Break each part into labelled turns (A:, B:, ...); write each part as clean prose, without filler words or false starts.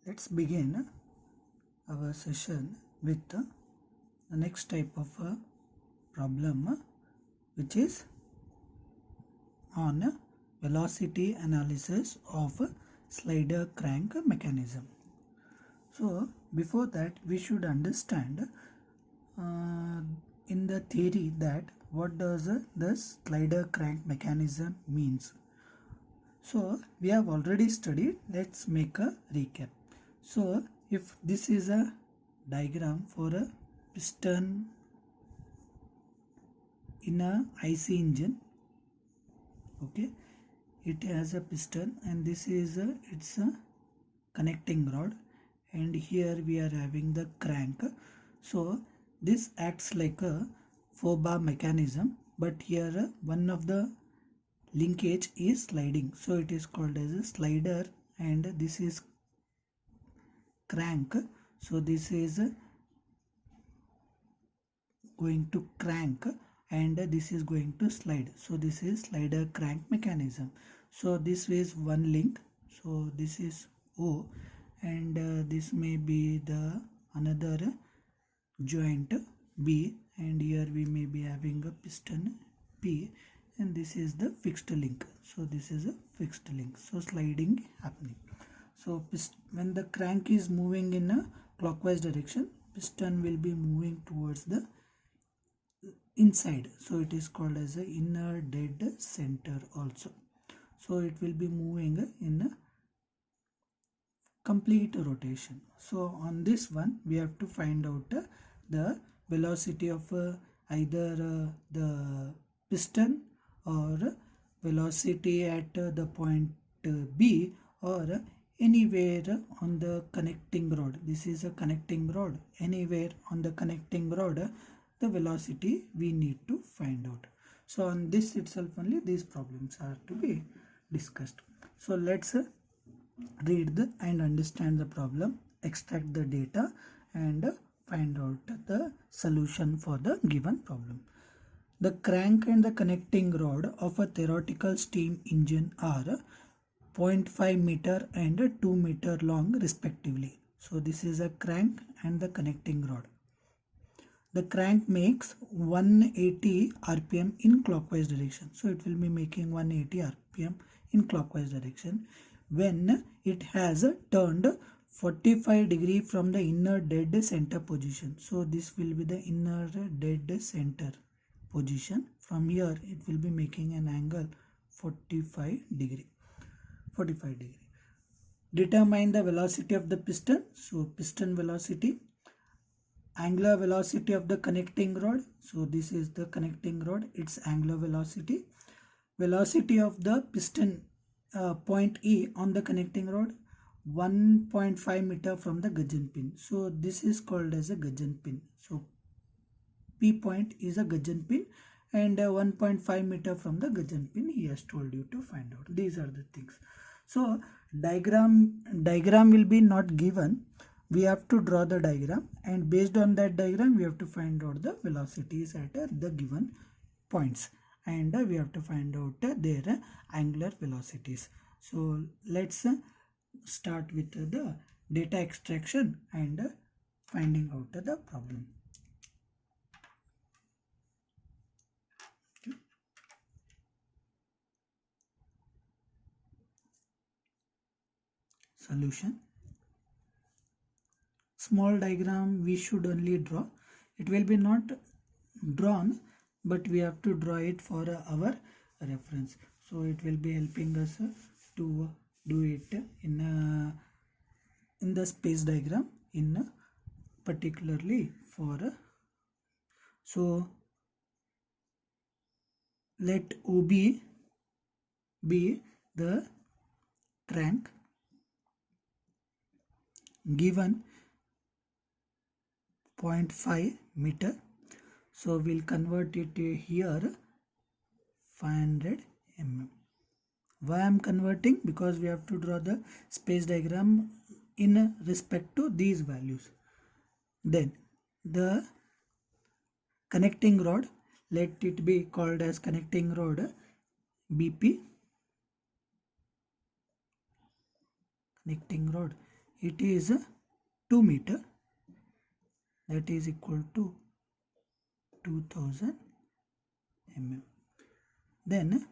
A: Let's begin our session with the next type of problem, which is on velocity analysis of slider crank mechanism. So before that we should understand in the theory that what does the slider crank mechanism means. So we have already studied. Let's make a recap. So if this is a diagram for a piston in a IC engine, okay, it has a piston and this is it's a connecting rod, and here we are having the crank. So this acts like a 4-bar mechanism, but here one of the linkage is sliding, so it is called as a slider, and this is crank. So this is going to crank and this is going to slide, so this is slider crank mechanism. So this is one link, so this is O, and this may be the another joint B, and here we may be having a piston P, and this is the fixed link, so this is a fixed link, so sliding happening. So when the crank is moving in a clockwise direction, piston will be moving towards the inside, so it is called as a inner dead center also. So it will be moving in a complete rotation. So on this one we have to find out the velocity of either the piston or velocity at the point B, or anywhere on the connecting rod. This is a connecting rod. Anywhere on the connecting rod, the velocity we need to find out. So on this itself only these problems are to be discussed. So let's read and understand the problem, extract the data, and find out the solution for the given problem. The crank and the connecting rod of a theoretical steam engine are 0.5 meter and 2 meter long respectively. So this is a crank and the connecting rod. The crank makes 180 rpm in clockwise direction, so it will be making 180 rpm in clockwise direction when it has turned 45 degree from the inner dead center position. So this will be the inner dead center position. From here it will be making an angle 45 degree. Determine the velocity of the piston. So piston velocity. Angular velocity of the connecting rod. So this is the connecting rod, its angular velocity. Velocity of the piston point E on the connecting rod, 1.5 meter from the gudgeon pin. So this is called as a gudgeon pin. So P point is a gudgeon pin, and 1.5 meter from the gudgeon pin he has told you to find out. These are the things. So diagram will be not given. We have to draw the diagram, and based on that diagram we have to find out the velocities at the given points, and we have to find out their angular velocities. So let's start with the data extraction and finding out the problem. Okay. Solution. Small diagram we should only draw. It will be not drawn, but we have to draw it for our reference. So it will be helping us to do it in the space diagram in particularly for so let OB be the crank given 0.5 meter. So we'll convert it here 500 mm. Why I'm converting? Because we have to draw the space diagram in respect to these values. Then the connecting rod, let it be called as connecting rod BP. Connecting rod it is 2 meter, that is equal to 2000 mm. Then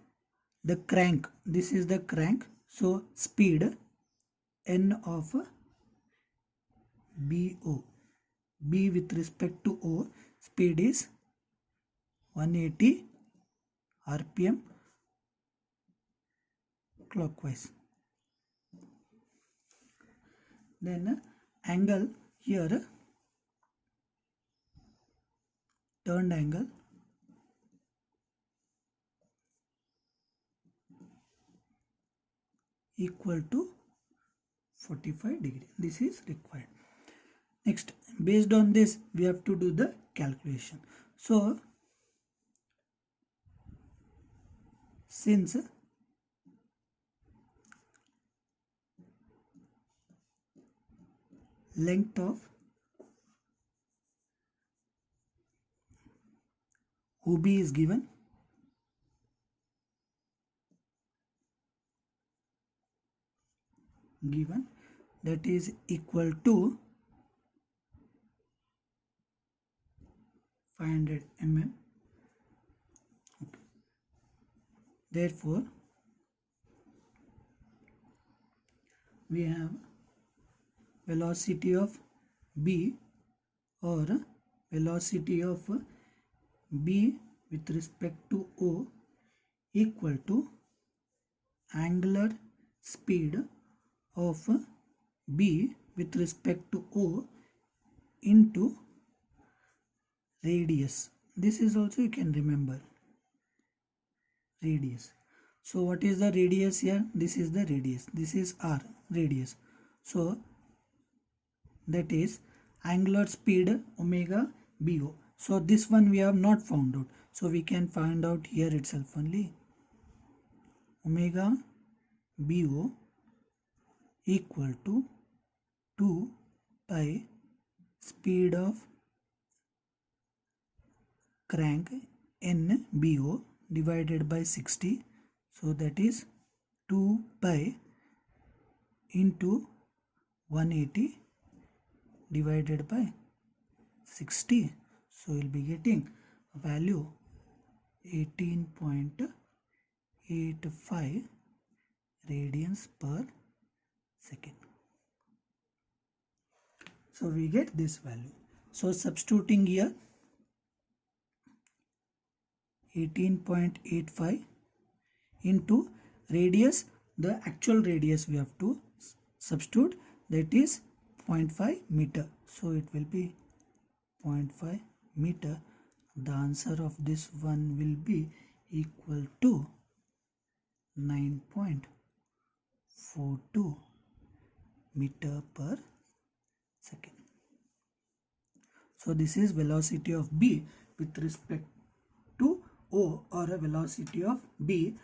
A: the crank, this is the crank, so speed n of BO, B with respect to O, speed is 180 rpm clockwise. Then angle here, turned angle equal to 45 degree. This is required. Next, based on this we have to do the calculation. So since length of OB is given, that is equal to 500 mm. Okay. Therefore we have velocity of B, or velocity of B with respect to O equal to angular speed of B with respect to O into radius. This is also you can remember, radius. So what is the radius here? This is the radius, this is R, radius. So that is angular speed omega BO. So this one we have not found out, so we can find out here itself only. Omega BO equal to 2 pi speed of crank NBO divided by 60. So that is 2 pi into 180 divided by 60. So we'll be getting a value 18.85 radians per second. So we get this value. So substituting here 18.85 into radius, the actual radius we have to substitute, that is 0.5 meter. So it will be 0.5 meter. The answer of this one will be equal to 9.42 meter per second. So this is velocity of B with respect to O, or a velocity of B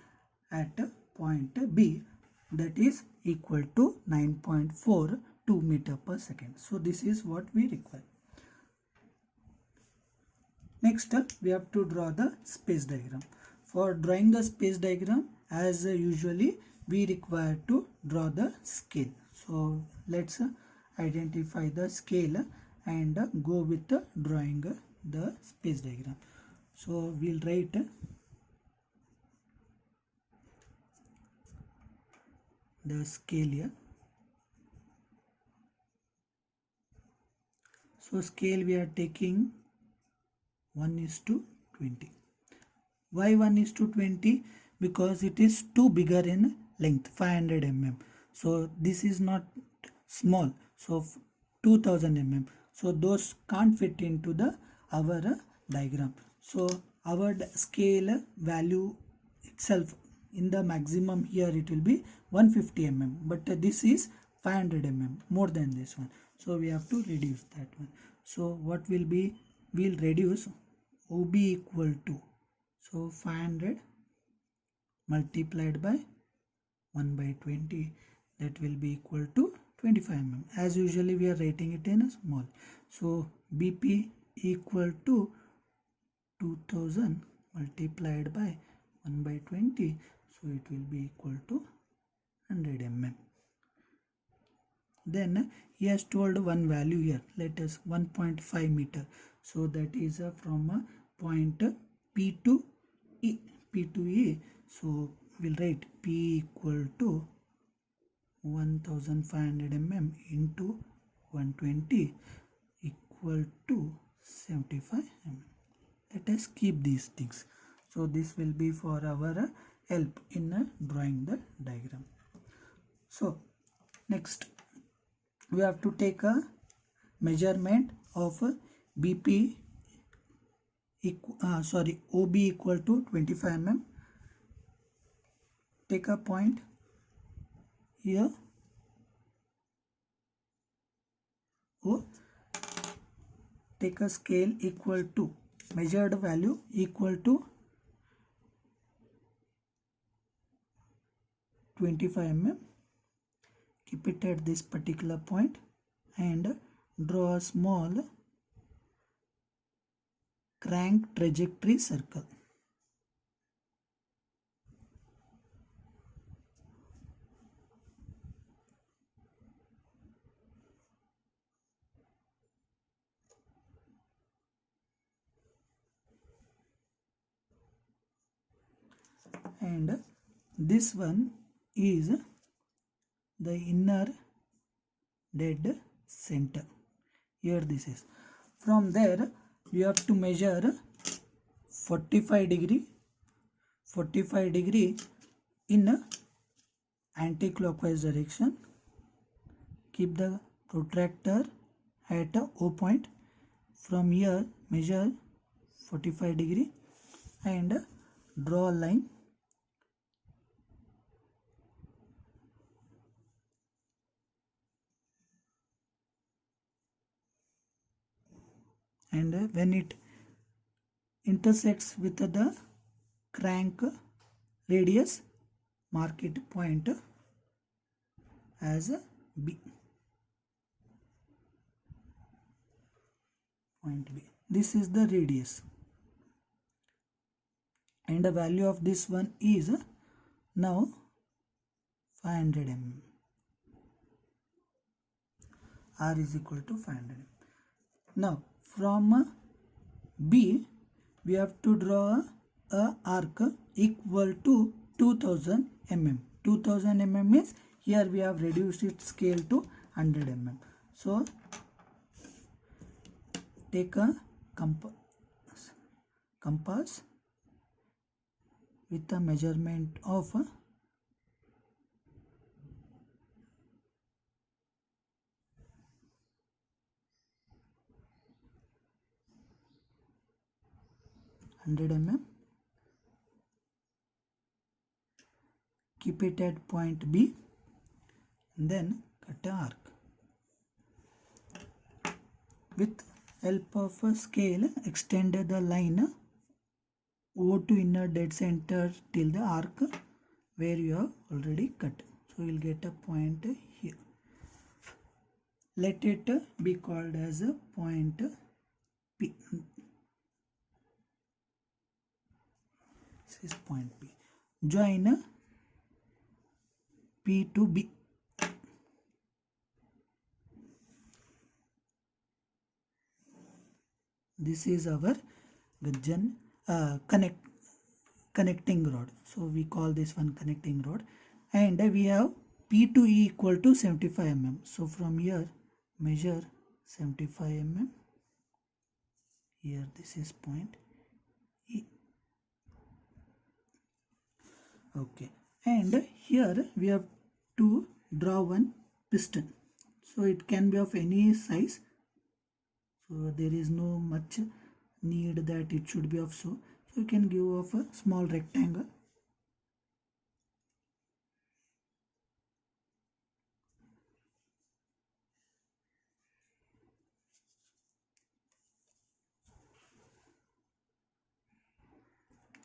A: at point B, that is equal to 9.42 meter per second. So this is what we require. Next we have to draw the space diagram. For drawing the space diagram, as usually we require to draw the scale. So let's identify the scale and go with the drawing the space diagram. So we'll write the scale here. So scale we are taking 1:20. Why 1:20? Because it is too bigger in length, 500 mm. So this is not small, so 2000 mm. So those can't fit into the our diagram. So our scale value itself in the maximum here it will be 150 mm, but this is 500 mm, more than this one. So we have to reduce that one. So what will be, we'll reduce OB equal to, so 500 multiplied by 1/20, that will be equal to 25 mm. As usually we are writing it in a small. So BP equal to 2000 multiplied by 1/20, so it will be equal to 100 mm. Then he has told one value here, let us 1.5 meter. So that is from point P to E. P to E. So we'll write P equal to 1500 mm into 120 equal to 75 mm. Let us keep these things. So this will be for our help in drawing the diagram. So next we have to take a measurement of BP OB equal to 25 mm. Take a point here O. Take a scale equal to measured value equal to 25 mm. Keep it at this particular point and draw a small crank trajectory circle. And this one is the inner dead center. Here this is. From there we have to measure 45 degree in anti-clockwise direction. Keep the protractor at O point. From here measure 45 degree and draw a line. And when it intersects with the crank radius, mark it point as B. Point B. This is the radius. And the value of this one is now 500 mm. R is equal to 500 mm. Now from B we have to draw a arc equal to 2000 mm. 2000 mm means here we have reduced its scale to 100 mm. So take a compass with a measurement of 100 mm. Keep it at point B and then cut an arc. With help of a scale, extend the line O to inner dead center till the arc where you have already cut. So you will get a point here. Let it be called as a point P. This is point P. Join P to B. This is our Gudgeon connecting rod. So we call this one connecting rod. And we have P to E equal to 75 mm. So from here measure 75 mm. Here this is point E. Okay. And here we have to draw one piston. So it can be of any size. So there is no much need that it should be of so you can give of a small rectangle.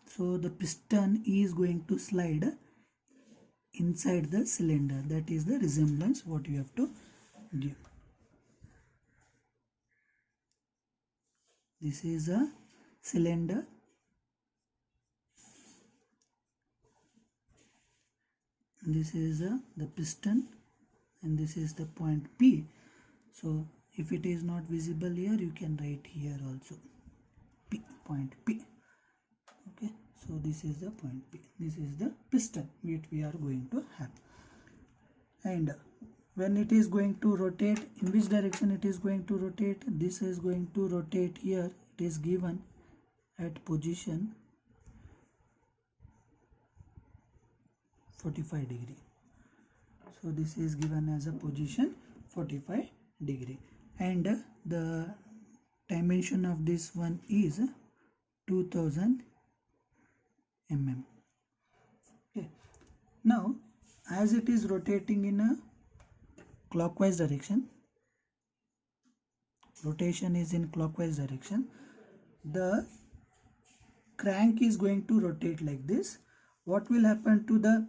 A: So the piston is going to slide inside the cylinder. That is the resemblance what you have to give. This is a cylinder. This is the piston and this is the point P. So if it is not visible here, you can write here also P, point P. Okay, so this is the point P. This is the piston which we are going to have. And when it is going to rotate, in which direction it is going to rotate? This is going to rotate here. It is given at position 45 degree. So this is given as a position 45 degree, and the dimension of this one is 2000 mm. Okay, now as it is rotating in a clockwise direction, rotation is in clockwise direction, the crank is going to rotate like this. What will happen to the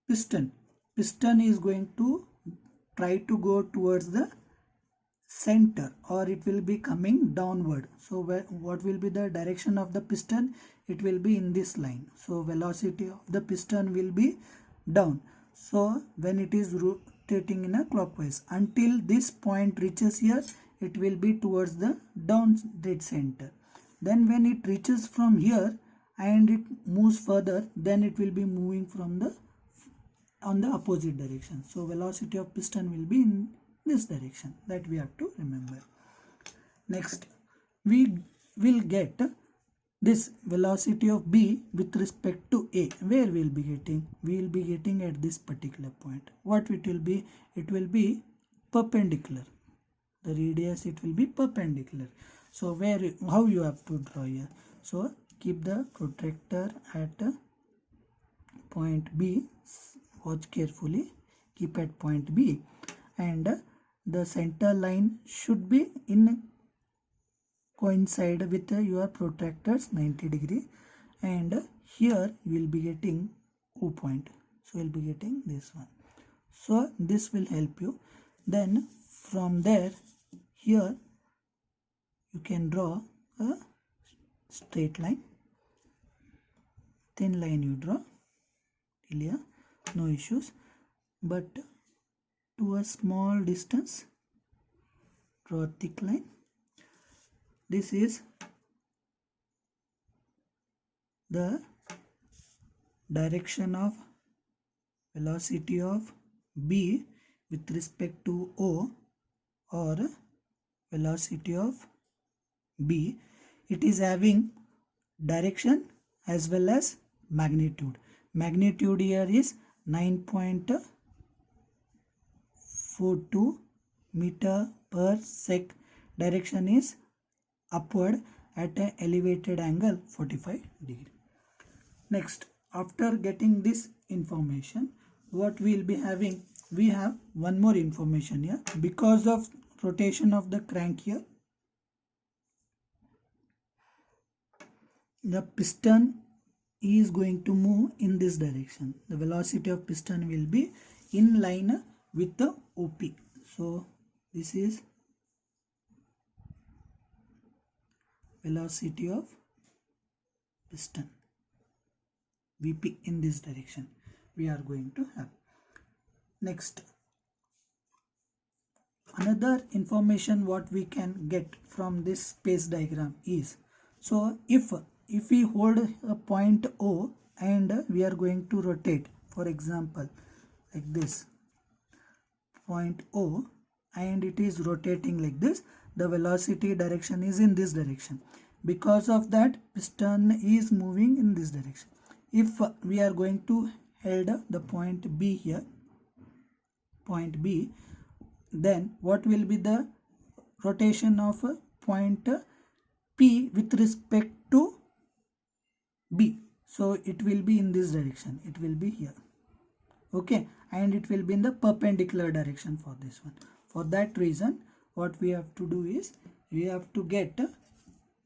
A: piston? Piston is going to try to go towards the center, or it will be coming downward. So what will be the direction of the piston? It will be in this line. So velocity of the piston will be down. So when it is rotating in a clockwise, until this point reaches here, it will be towards the down dead center. Then when it reaches from here and it moves further, then it will be moving from the on the opposite direction. So velocity of piston will be in this direction. That we have to remember. Next, we will get this velocity of B with respect to A. Where we will be getting? We will be getting at this particular point. What it will be? It will be perpendicular. The radius, it will be perpendicular. So how you have to draw here? So keep the protractor at point B. Watch carefully. Keep at point B, and the center line should be in coincide with your protractors 90 degree, and here you will be getting O point. So you will be getting this one. So this will help you. Then from there, here you can draw a straight line, thin line you draw till here, no issues, but to a small distance draw a thick line. This is the direction of velocity of B with respect to O, or velocity of B. It is having direction as well as magnitude. Magnitude here is 9.42 meter per sec. Direction is upward at an elevated angle 45 degree. Next, after getting this information, what we will be having? We have one more information here. Because of rotation of the crank here, the piston is going to move in this direction. The velocity of piston will be in line with the OP. So this is velocity of piston, VP, in this direction we are going to have. Next, another information what we can get from this space diagram is, so if we hold a point O and we are going to rotate, for example like this point O, and it is rotating like this, the velocity direction is in this direction. Because of that, piston is moving in this direction. If we are going to hold the point B here, point B, then what will be the rotation of point P with respect to B? So it will be in this direction, it will be here, okay, and it will be in the perpendicular direction for this one. For that reason, what we have to do is, we have to get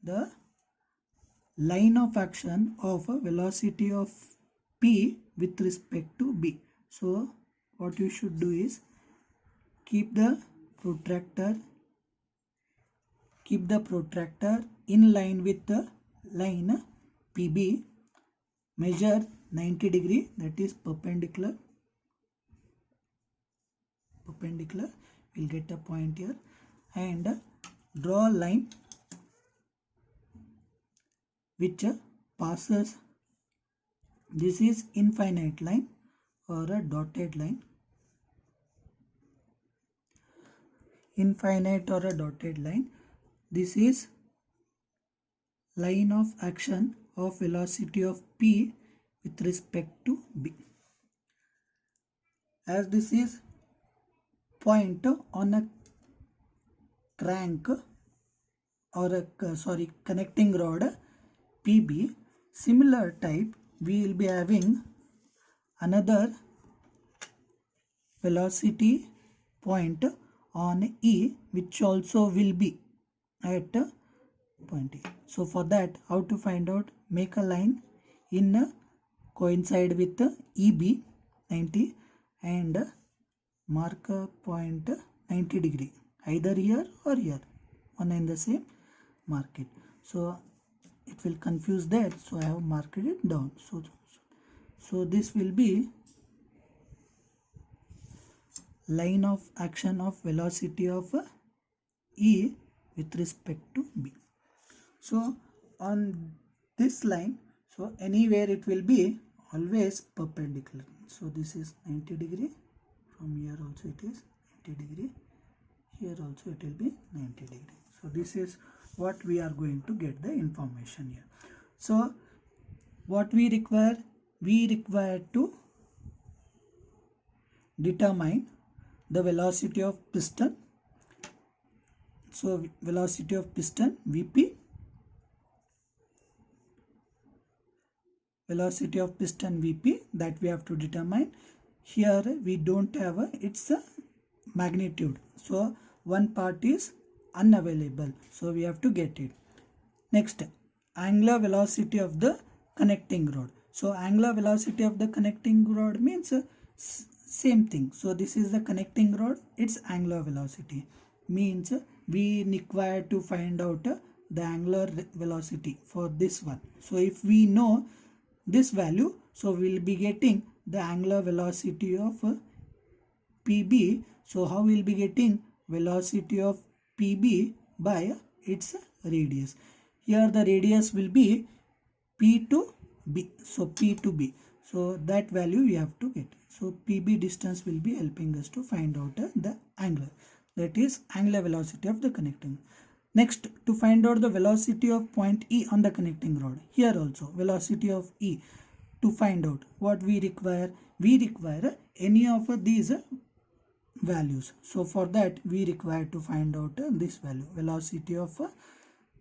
A: the line of action of a velocity of P with respect to B. So what you should do is, keep the protractor in line with the line PB, measure 90 degree, that is perpendicular perpendicular, we'll get a point here, and draw a line which passes, this is infinite line or a dotted line, infinite or a dotted line. This is line of action of velocity of p with respect to b. As this is point on a crank or a connecting rod PB, similar type we will be having another velocity point on E, which also will be at point E. So for that, how to find out? Make a line in coincide with EB 90 and mark a point 90 degree, either here or here, one and the same, mark it. So it will confuse that, so I have marked it down. So this will be line of action of velocity of E with respect to B. So on this line, so anywhere it will be always perpendicular. So this is 90 degree, from here also it is 90 degree, here also it will be 90 degree. So this is what we are going to get the information here. So what we require to determine the velocity of piston. So velocity of piston Vp, velocity of piston Vp, that we have to determine. Here we don't have its magnitude, so one part is unavailable, so we have to get it. Next, angular velocity of the connecting rod. So angular velocity of the connecting rod means same thing. So this is the connecting rod, its angular velocity means we require to find out the angular velocity for this one. So if we know this value, so we will be getting the angular velocity of PB. So how we will be getting velocity of PB by its radius. Here the radius will be P to B. So P to B. So that value we have to get. So PB distance will be helping us to find out the angular. That is angular velocity of the connecting. Next, to find out the velocity of point E on the connecting rod. Here also velocity of E. To find out what we require any of these values. So for that we require to find out this value, velocity of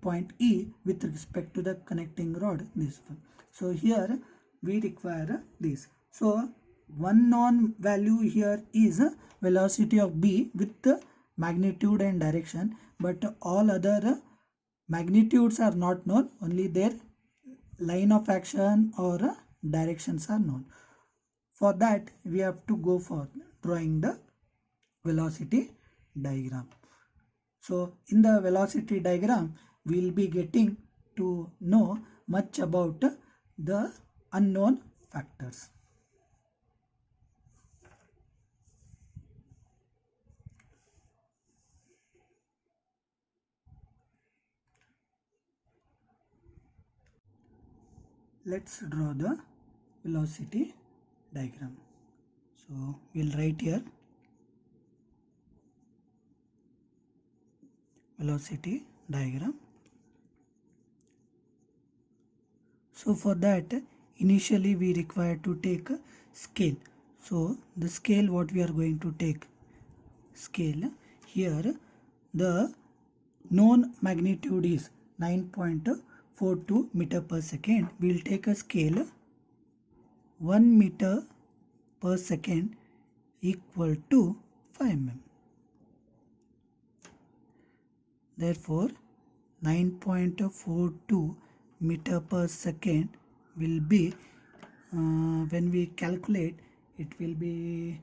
A: point E with respect to the connecting rod, this one. So here we require this. So one known value here is velocity of B with the magnitude and direction, but all other magnitudes are not known, only their line of action or directions are known. For that we have to go for drawing the velocity diagram. So in the velocity diagram we will be getting to know much about the unknown factors. Let's draw the velocity diagram. So we'll write here velocity diagram. So for that initially we require to take a scale. So the scale, what we are going to take, scale here, the known magnitude is 9.42 meter per second. We will take a scale 1 meter per second equal to 5 mm. Therefore 9.42 meter per second will be, when we calculate, it will be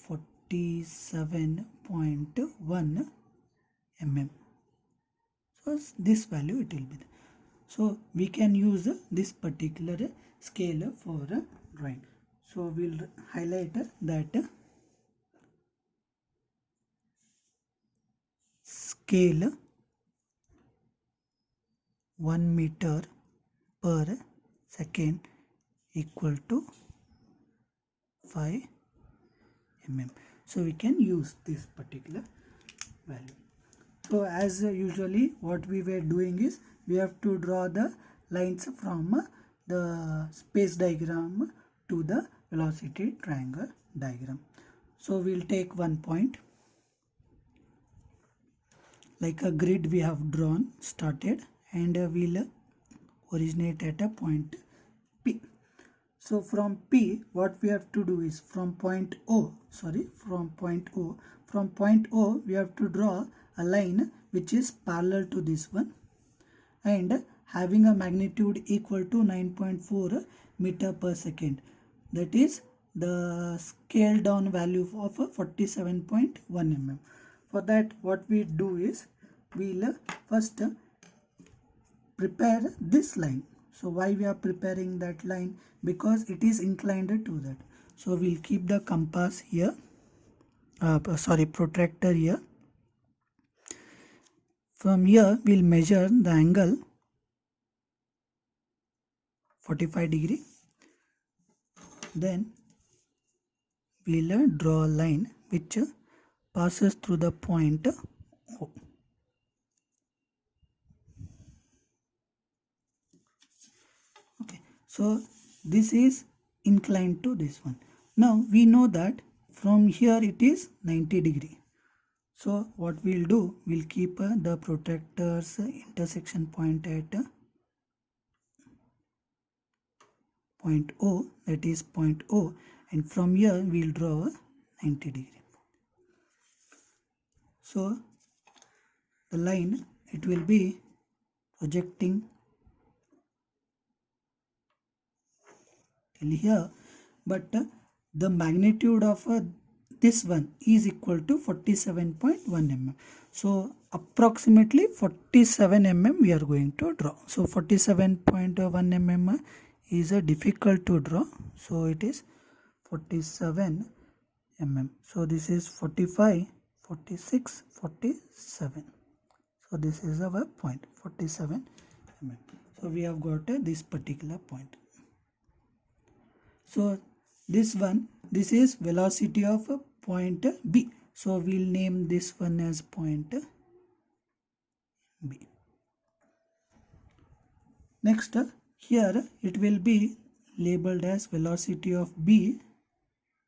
A: 47.1 mm. So this value it will be. So we can use this particular scale for drawing. So we'll highlight that scale 1 meter per second equal to 5 mm. So we can use this particular value. So as usually what we were doing is we have to draw the lines from the space diagram to the velocity triangle diagram. So we'll take one point, like a grid we have drawn started, and we'll originate at a point P. So from P, what we have to do is from point O, we have to draw a line which is parallel to this one and having a magnitude equal to 9.4 meter per second. That is the scale down value of 47.1 mm. For that, what we do is we'll first prepare this line. So why we are preparing that line? Because it is inclined to that. So we'll keep the compass here, protractor here. From here we'll measure the angle 45 degree. Then we'll draw a line which passes through the point O. Okay, so this is inclined to this one. Now we know that from here it is 90 degree. So what we'll do, we'll keep the protractor's intersection point at point O, that is point O, and from here we'll draw a 90 degree. So the line, it will be projecting till here, but the magnitude of this one is equal to 47.1 mm. So approximately 47 mm we are going to draw. So 47.1 mm is difficult to draw. So it is 47 mm. So this is 45, 46, 47. So this is our point 47 mm. So we have got this particular point. So this is velocity of point B. So we'll name this one as point B. Next, here it will be labeled as velocity of B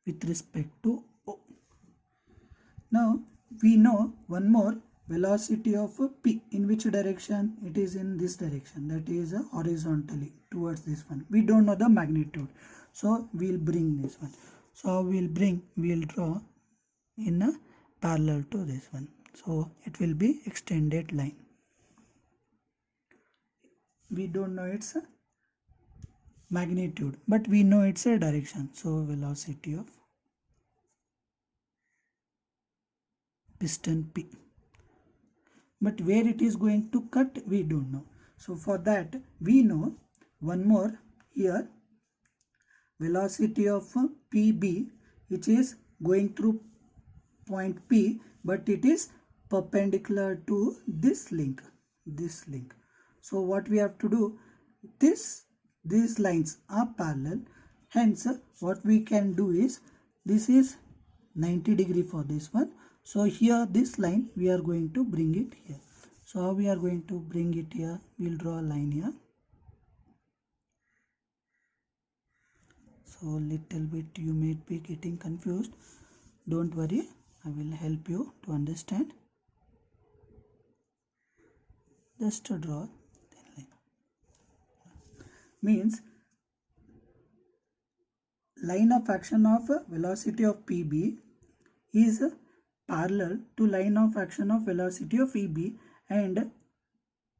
A: with respect to O. Now we know one more, velocity of P. In which direction? It is in this direction, that is horizontally towards this one. We don't know the magnitude. So we'll bring this one. So we'll draw in a parallel to this one. So it will be extended line. We don't know its magnitude, but we know its direction. So velocity of piston P. But where it is going to cut, we don't know. So for that, we know one more here, velocity of PB, which is going through point P, but it is perpendicular to this link. So what we have to do, these lines are parallel. Hence, what we can do is, this is 90 degree for this one. So here this line we are going to bring it here. So how we are going to bring it here? We'll draw a line here. So little bit you may be getting confused. Don't worry, I will help you to understand. Just to draw thin line. Means line of action of velocity of PB is parallel to line of action of velocity of EB, and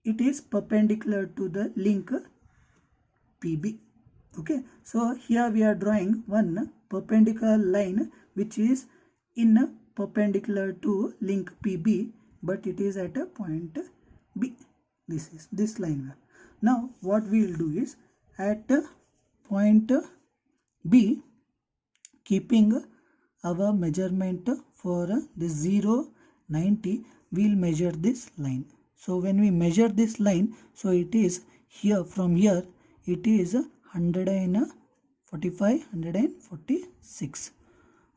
A: it is perpendicular to the link PB. Okay, so here we are drawing one perpendicular line which is in perpendicular to link PB, but it is at a point B. This is this line. Now what we will do is, at point B, keeping our measurement for this 0, 90, we'll measure this line. So when we measure this line, so it is here, from here it is 145, 146.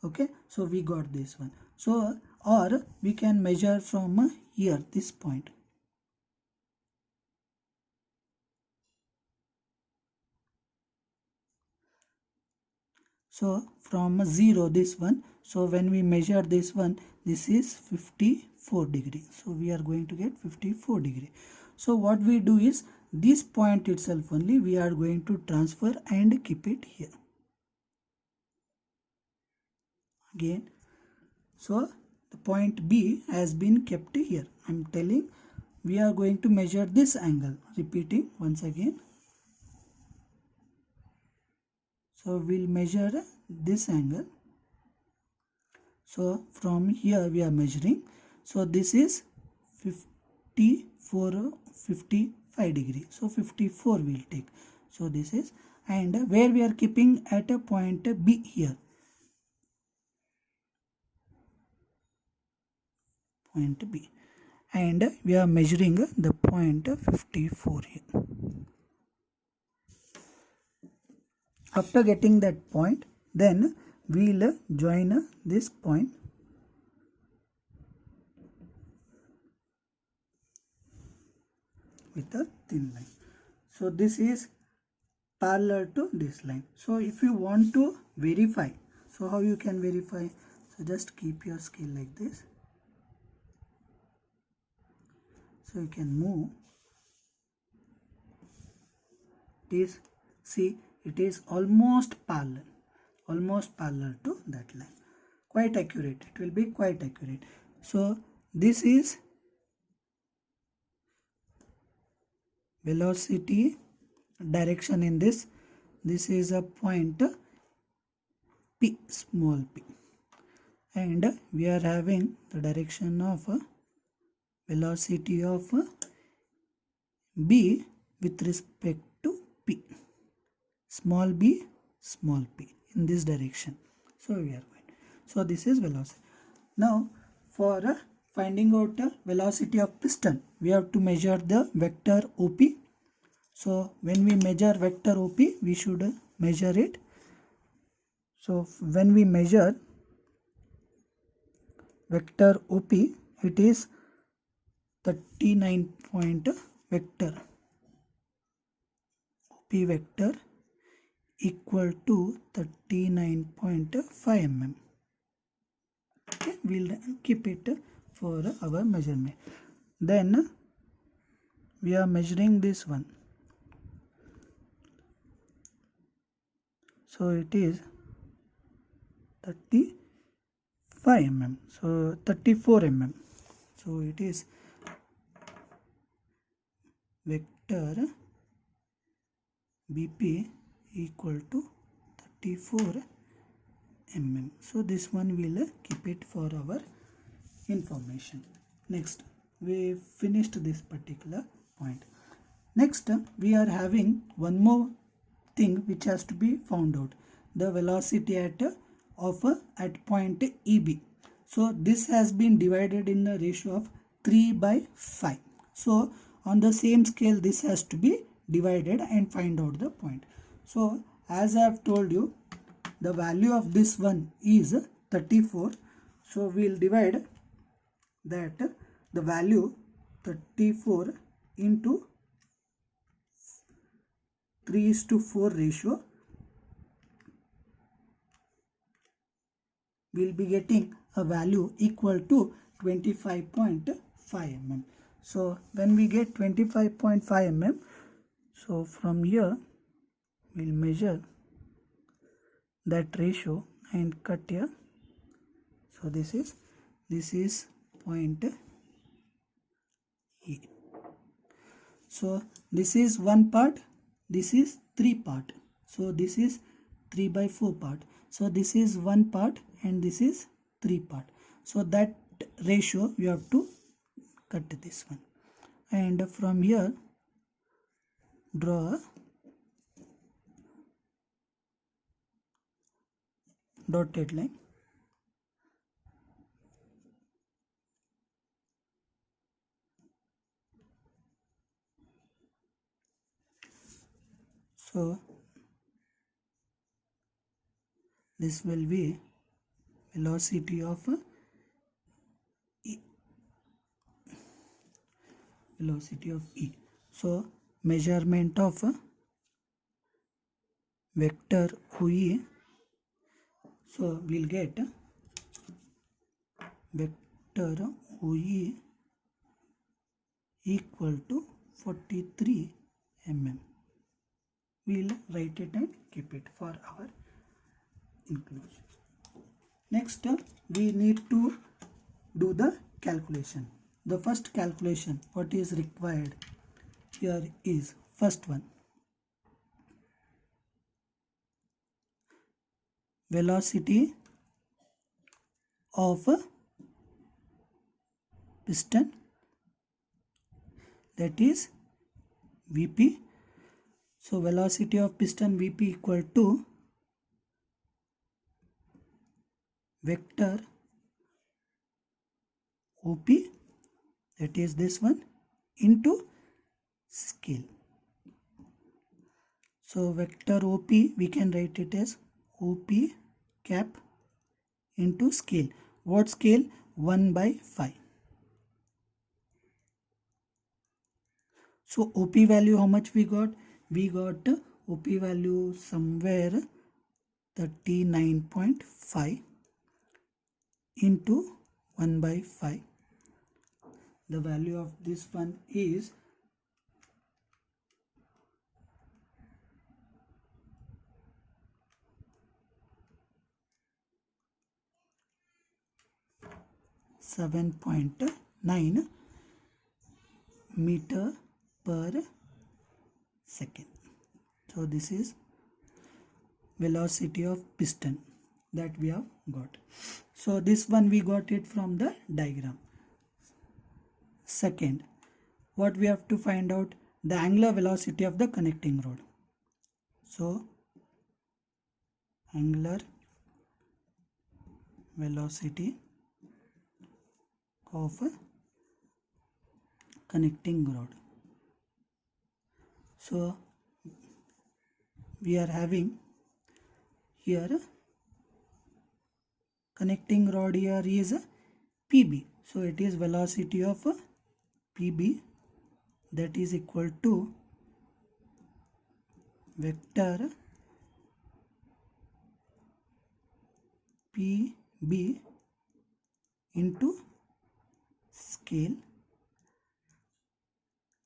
A: Okay, so we got this one. So or we can measure from here, this point. So from 0, this one, so when we measure this one, this is 54 degree. So we are going to get 54 degree. So what we do is, this point itself only we are going to transfer and keep it here. Again, so the point B has been kept here. I am telling, we are going to measure this angle. Repeating once again. So we'll measure this angle. So from here we are measuring. So this is 54, 55 degree. So 54 we'll take. So this is, and where we are keeping at a point B here. Point B. And we are measuring the point 54 here. After getting that point, then we'll join this point with a thin line. So this is parallel to this line. So if you want to verify, so how you can verify? So just keep your scale like this. So you can move this. See, it is almost parallel to that line. Quite accurate. It will be quite accurate. So this is velocity direction in this. This is a point P, small p, and we are having the direction of velocity of B with respect to P, small b, small p, in this direction. So we are going. So this is velocity. Now for finding out velocity of piston, we have to measure the vector OP. So when we measure vector OP, we should measure it. So when we measure vector OP, it is 39 point vector. OP vector equal to 39.5 mm. Okay, we'll keep it for our measurement. Then we are measuring this one. So it is 35 mm. So 34 mm. So it is vector BP equal to 34 mm. So this one will keep it for our information. Next, we finished this particular point. Next, we are having one more thing which has to be found out, the velocity at point EB. So this has been divided in the ratio of 3/5. So on the same scale this has to be divided and find out the point. So as I have told you, the value of this one is 34. So we will divide that, the value 34 into 3:4 ratio, we will be getting a value equal to 25.5 mm. So when we get 25.5 mm, so from here we will measure that ratio and cut here. So this is point E. So this is one part, this is 3 part. So this is 3/4 part. So this is 1 part and this is 3 part. So that ratio you have to cut this one, and from here draw dotted line. So this will be velocity of E. Velocity of E. So measurement of vector OE. So we'll get vector OE equal to 43 mm. We'll write it and keep it for our inclusion. Next, we need to do the calculation. The first calculation, what is required here is first one. Velocity of piston, that is Vp. So velocity of piston Vp equal to vector OP, that is this one, into scale. So vector OP, we can write it as OP cap into scale. What scale? 1/5. So OP value, how much we got? We got OP value somewhere 39.5 into 1/5. The value of this one is 7.9 meter per second. So this is velocity of piston that we have got. So this one we got it from the diagram. Second, what we have to find out? The angular velocity of the connecting rod. So angular velocity of a connecting rod. So we are having here connecting rod here is a PB. So it is velocity of a PB, that is equal to vector PB into scale.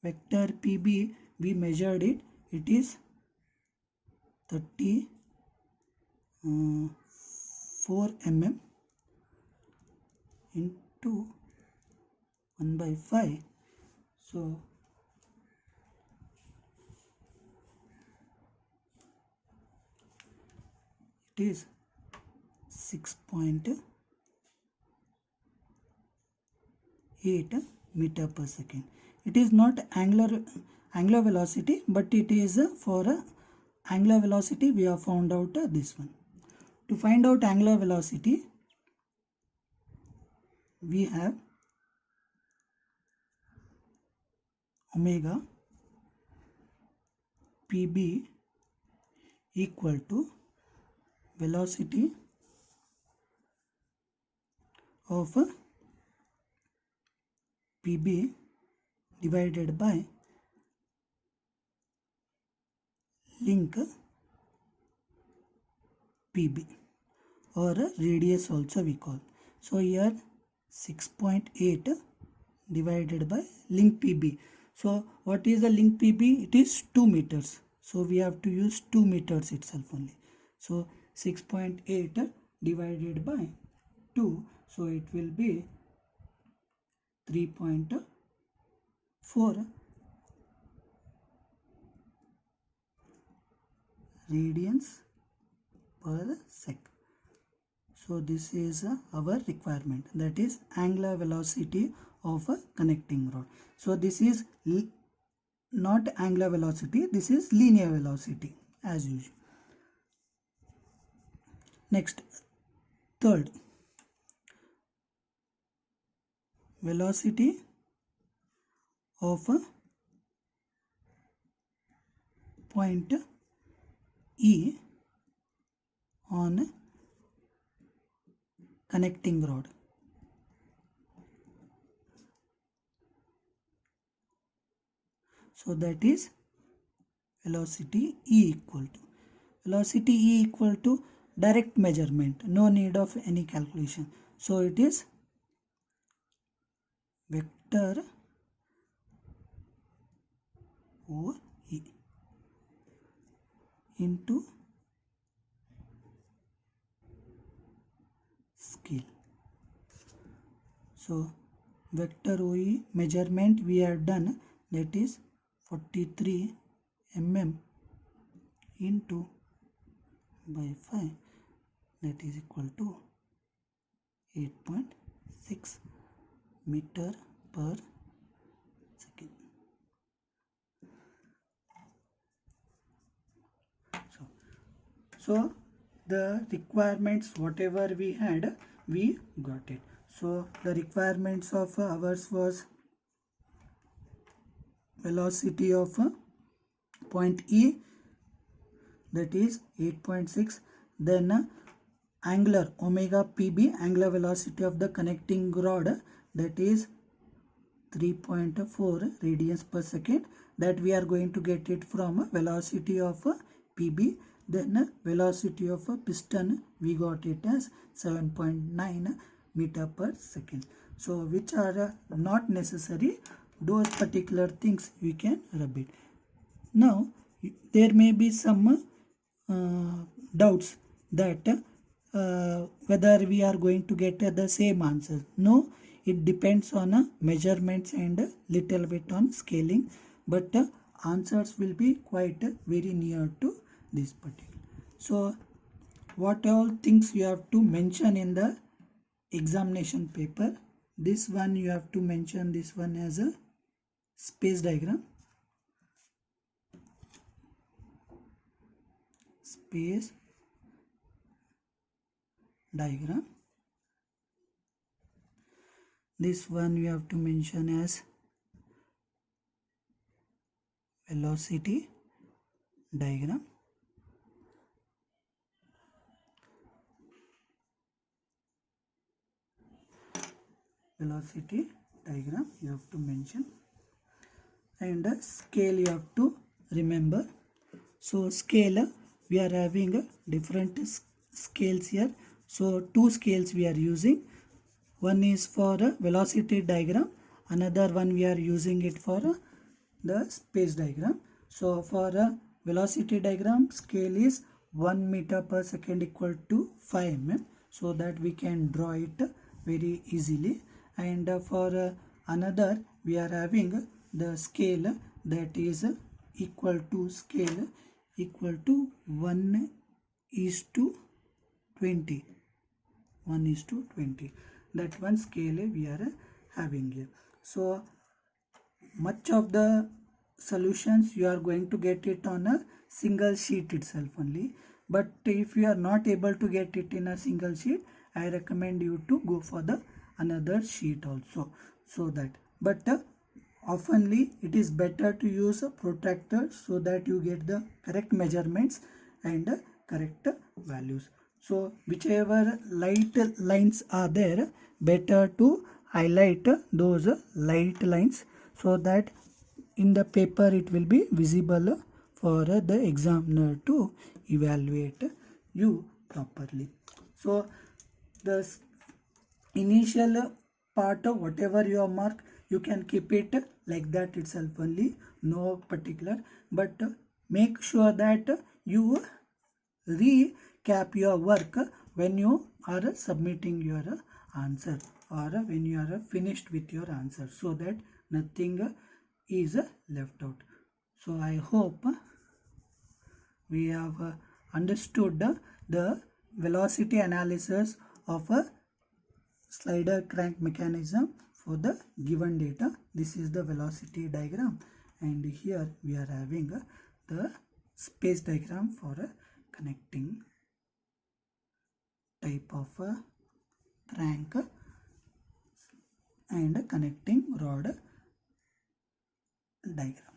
A: Vector PB, we measured it, it is 34 mm into 1/5. So it is 6.8 meter per second. It is not angular velocity, but it is for angular velocity we have found out this one. To find out angular velocity, we have omega PB equal to velocity of PB divided by link PB, or radius also we call. So here 6.8 divided by link PB. So what is the link PB? It is 2 meters. So we have to use 2 meters itself only. So 6.8 divided by 2. So it will be 3.4 radians per sec. So this is our requirement, that is angular velocity of a connecting rod. So this is not angular velocity, this is linear velocity as usual. Next, Third, velocity of a point E on connecting rod. So that is velocity E equal to direct measurement, no need of any calculation. So it is vector OE into scale. So vector OE measurement we have done, that is 43 mm into by 5, that is equal to 8.6 meter per second. So the requirements whatever we had, we got it. So the requirements of ours was velocity of point E, that is 8.6, then angular omega PB, angular velocity of the connecting rod, that is 3.4 radians per second, that we are going to get it from velocity of PB. Then velocity of piston we got it as 7.9 meter per second. So which are not necessary, those particular things we can rub it. Now there may be some doubts that whether we are going to get the same answer. No, it depends on measurements and little bit on scaling, but answers will be quite very near to this particular. So what all things you have to mention in the examination paper? This one you have to mention this one as a space diagram. Space diagram. This one you have to mention as velocity diagram. Velocity diagram you have to mention, and scale you have to remember. So scale, we are having different scales here. So two scales we are using. One is for velocity diagram, another one we are using it for the space diagram. So for velocity diagram, scale is 1 meter per second equal to 5 mm, so that we can draw it very easily. And for another we are having the scale, that is equal to scale equal to 1:20. 1:20. That one scale we are having here. So much of the solutions you are going to get it on a single sheet itself only. But if you are not able to get it in a single sheet, I recommend you to go for the another sheet also. So that, but oftenly it is better to use a protractor so that you get the correct measurements and correct values. So whichever light lines are there, better to highlight those light lines so that in the paper it will be visible for the examiner to evaluate you properly. So the initial part of whatever you have marked, you can keep it like that itself only, no particular, but make sure that you recap your work when you are submitting your answer, or when you are finished with your answer, so that nothing is left out. So I hope we have understood the velocity analysis of a slider crank mechanism for the given data. This is the velocity diagram, and here we are having the space diagram for a connecting type. type of crank and connecting rod diagram.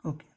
A: Okay,